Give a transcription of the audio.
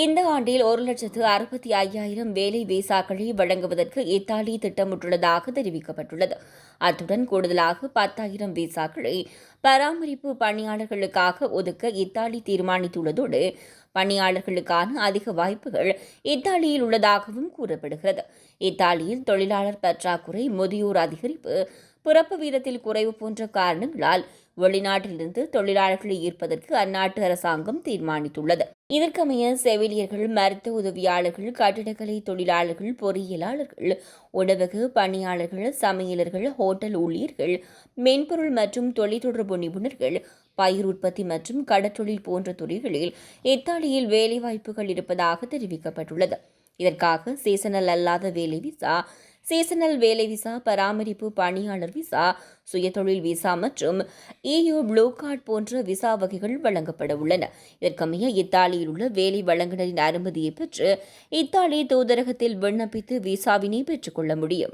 இந்த ஆண்டில் 1,65,000 வேலை விசாக்களை வழங்குவதற்கு இத்தாலி திட்டமிட்டுள்ளதாக தெரிவிக்கப்பட்டுள்ளது. அத்துடன் கூடுதலாக 10,000 விசாக்களை பராமரிப்பு பணியாளர்களுக்காக ஒதுக்க இத்தாலி தீர்மானித்துள்ளதோடு பணியாளர்களுக்கான அதிக வாய்ப்புகள் இத்தாலியில் உள்ளதாகவும் கூறப்படுகிறது. இத்தாலியில் தொழிலாளர் பற்றாக்குறை, முதியோர் அதிகரிப்பு, பிறப்பு வீதத்தில் குறைவு போன்ற காரணங்களால் வெளிநாட்டிலிருந்து தொழிலாளர்களை ஈர்ப்பதற்கு அந்நாட்டு அரசாங்கம் தீர்மானித்துள்ளது. இதற்கமைய செவிலியர்கள், மருத்துவ உதவியாளர்கள், கட்டிடக்கலை தொழிலாளர்கள், பொறியியலாளர்கள், உணவக பணியாளர்கள், சமையலர்கள், ஹோட்டல் ஊழியர்கள், மென்பொருள் மற்றும் தொலைத்தொடர்பு நிபுணர்கள், பயிர் உற்பத்தி மற்றும் கடற்றொழில் போன்ற துறைகளில் இத்தாலியில் வேலைவாய்ப்புகள் இருப்பதாக தெரிவிக்கப்பட்டுள்ளது. இதற்காக சீசனல் அல்லாத வேலை விசா, சீசனல் வேலை விசா, பராமரிப்பு பணியாளர் விசா, சுயதொழில் விசா மற்றும் EU ப்ளூ கார்டு போன்ற விசா வகைகள் வழங்கப்பட உள்ளன. இதற்கமைய இத்தாலியில் உள்ள வேலை வழங்குநரின் அனுமதியை பெற்று இத்தாலி தூதரகத்தில் விண்ணப்பித்து விசாவினை பெற்றுக் கொள்ள முடியும்.